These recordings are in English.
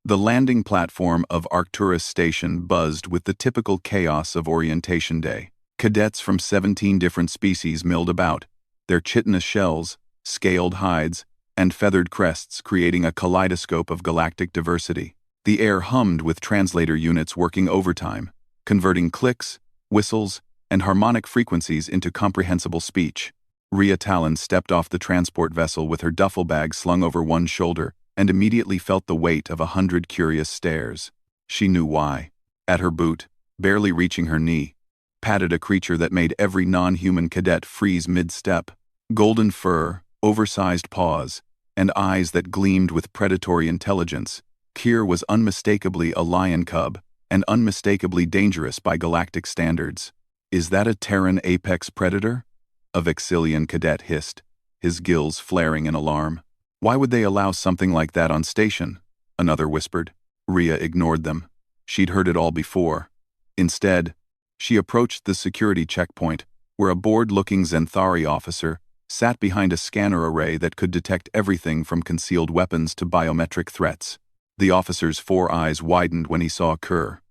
The landing platform of Arcturus station buzzed with the typical chaos of orientation day. Cadets from 17 different species milled about, their chitinous shells, scaled hides, and feathered crests creating a kaleidoscope of galactic diversity. The air hummed with translator units working overtime, converting clicks, whistles, and harmonic frequencies into comprehensible speech. Rhea Talon stepped off the transport vessel with her duffel bag slung over one shoulder and immediately felt the weight of 100 curious stares. She knew why. At her boot, barely reaching her knee, patted a creature that made every non-human cadet freeze mid-step. Golden fur, oversized paws, and eyes that gleamed with predatory intelligence. Kyr was unmistakably a lion cub, and unmistakably dangerous by galactic standards. "Is that a Terran apex predator?" a Vexillian cadet hissed, his gills flaring in alarm. "Why would they allow something like that on station?" another whispered. Rhea ignored them. She'd heard it all before. Instead, she approached the security checkpoint, where a bored-looking Zenthari officer sat behind a scanner array that could detect everything from concealed weapons to biometric threats. The officer's 4 eyes widened when he saw Kyr.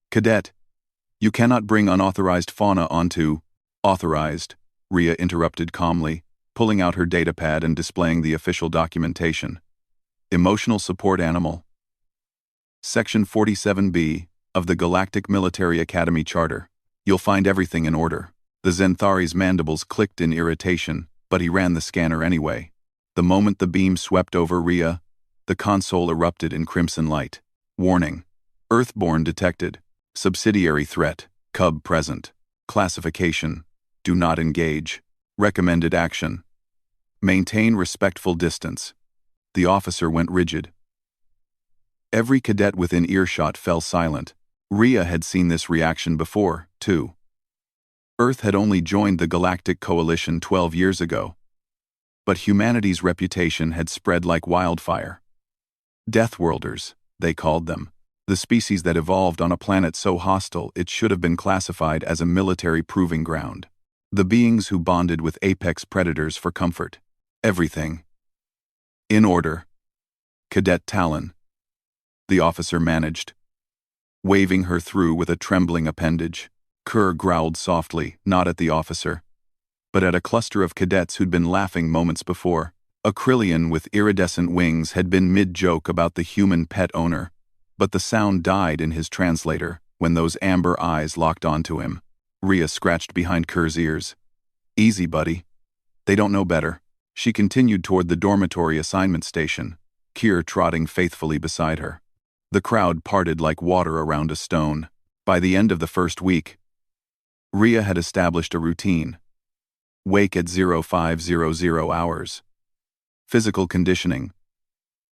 "Cadet, you cannot bring unauthorized fauna onto—" "Authorized," Rhea interrupted calmly, pulling out her datapad and displaying the official documentation. "Emotional support animal. Section 47B of the Galactic Military Academy Charter. You'll find everything in order." The Zenthari's mandibles clicked in irritation, but he ran the scanner anyway. The moment the beam swept over Rhea, the console erupted in crimson light. "Warning. Earthborn detected. Subsidiary threat. Cub present. Classification. Do not engage. Recommended action. Maintain respectful distance." The officer went rigid. Every cadet within earshot fell silent. Rhea had seen this reaction before, too. Earth had only joined the Galactic Coalition 12 years ago, but humanity's reputation had spread like wildfire. Deathworlders, they called them, the species that evolved on a planet so hostile it should have been classified as a military proving ground. The beings who bonded with apex predators for comfort. Everything. "In order. Cadet Talon," the officer managed, waving her through with a trembling appendage. Kyr growled softly, not at the officer, but at a cluster of cadets who'd been laughing moments before. A Krillian with iridescent wings had been mid-joke about the human pet owner, but the sound died in his translator when those amber eyes locked onto him. Rhea scratched behind Kyr's ears. "Easy, buddy. They don't know better." She continued toward the dormitory assignment station, Kyr trotting faithfully beside her. The crowd parted like water around a stone. By the end of the first week, Rhea had established a routine. Wake at 0500 hours. Physical conditioning,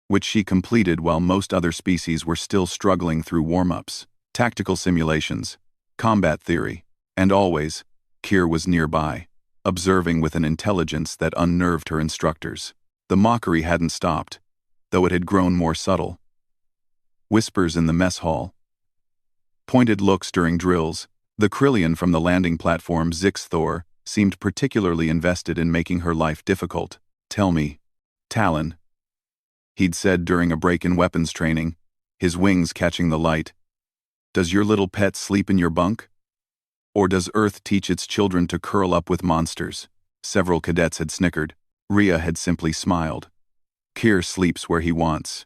which she completed while most other species were still struggling through warm-ups, tactical simulations, combat theory, and always, Kyr was nearby, observing with an intelligence that unnerved her instructors. The mockery hadn't stopped, though it had grown more subtle. Whispers in the mess hall. Pointed looks during drills. The Krillian from the landing platform Zixthor seemed particularly invested in making her life difficult. "Tell me, Talon," he'd said during a break in weapons training, his wings catching the light, "does your little pet sleep in your bunk? Or does Earth teach its children to curl up with monsters?" Several cadets had snickered. Rhea had simply smiled. "Kyr sleeps where he wants.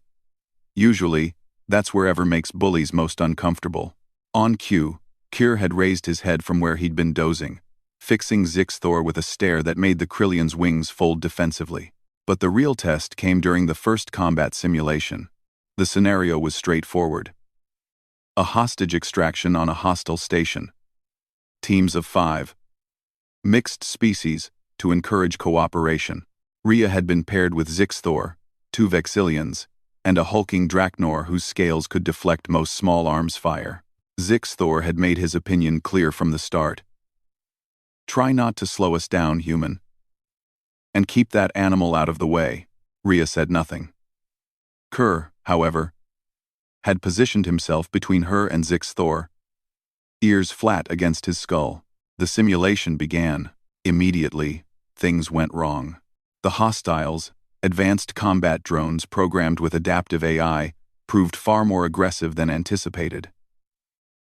Usually, that's wherever makes bullies most uncomfortable." On cue, Kyr had raised his head from where he'd been dozing, fixing Zixthor with a stare that made the Krillian's wings fold defensively. But the real test came during the first combat simulation. The scenario was straightforward. A hostage extraction on a hostile station. Teams of 5. Mixed species, to encourage cooperation. Rhea had been paired with Zixthor, 2 Vexillians, and a hulking Drachnor whose scales could deflect most small arms fire. Zixthor had made his opinion clear from the start. "Try not to slow us down, human. And keep that animal out of the way." Rhea said nothing. Kyr, however, had positioned himself between her and Zixthor, ears flat against his skull. The simulation began. Immediately, things went wrong. The hostiles, advanced combat drones programmed with adaptive AI, proved far more aggressive than anticipated.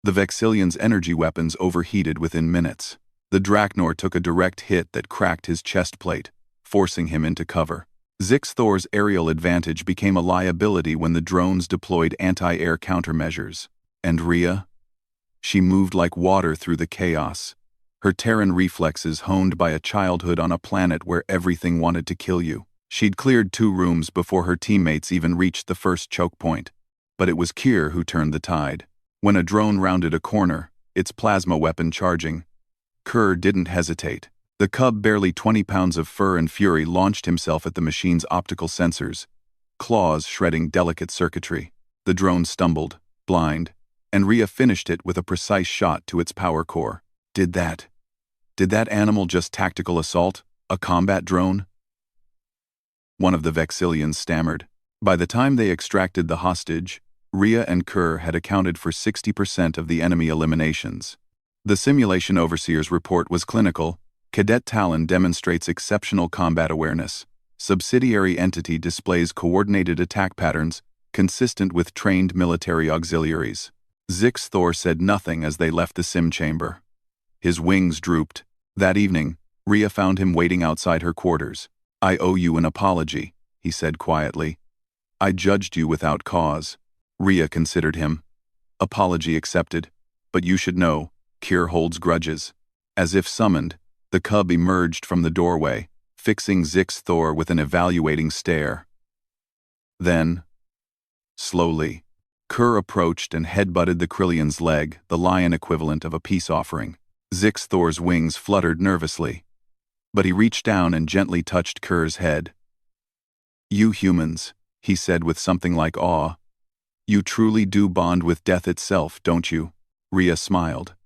The Vexillion's energy weapons overheated within minutes. The Draknor took a direct hit that cracked his chest plate, forcing him into cover. Zixthor's aerial advantage became a liability when the drones deployed anti-air countermeasures. And Rhea? She moved like water through the chaos, her Terran reflexes honed by a childhood on a planet where everything wanted to kill you. She'd cleared 2 rooms before her teammates even reached the first choke point, but it was Kier who turned the tide. When a drone rounded a corner, its plasma weapon charging, Kerr didn't hesitate. The cub, barely 20 pounds of fur and fury, launched himself at the machine's optical sensors, claws shredding delicate circuitry. The drone stumbled, blind, and Rhea finished it with a precise shot to its power core. Did that animal just tactical assault, a combat drone? One of the Vexillions stammered. By the time they extracted the hostage, Rhea and Kerr had accounted for 60% of the enemy eliminations. The simulation overseer's report was clinical. Cadet Talon demonstrates exceptional combat awareness. Subsidiary entity displays coordinated attack patterns consistent with trained military auxiliaries. Zixthor said nothing as they left the sim chamber. His wings drooped. That evening, Rhea found him waiting outside her quarters. "I owe you an apology," he said quietly. "I judged you without cause." Rhea considered him. "Apology accepted, but you should know, Kier holds grudges." As if summoned, the cub emerged from the doorway, fixing Zixthor with an evaluating stare. Then, slowly, Kerr approached and headbutted the Krillion's leg, the lion equivalent of a peace offering. Zixthor's wings fluttered nervously, but he reached down and gently touched Kerr's head. "You humans," he said with something like awe, "you truly do bond with death itself, don't you?" Rhea smiled.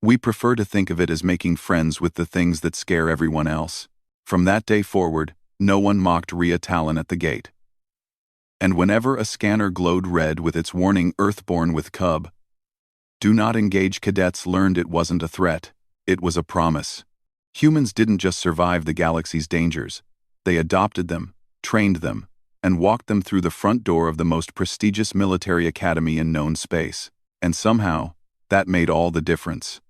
"We prefer to think of it as making friends with the things that scare everyone else." From that day forward, no one mocked Rhea Talon at the gate. And whenever a scanner glowed red with its warning "Earthborn with Cub," "Do not engage," cadets learned it wasn't a threat, it was a promise. Humans didn't just survive the galaxy's dangers, they adopted them, trained them, and walked them through the front door of the most prestigious military academy in known space. And somehow, that made all the difference.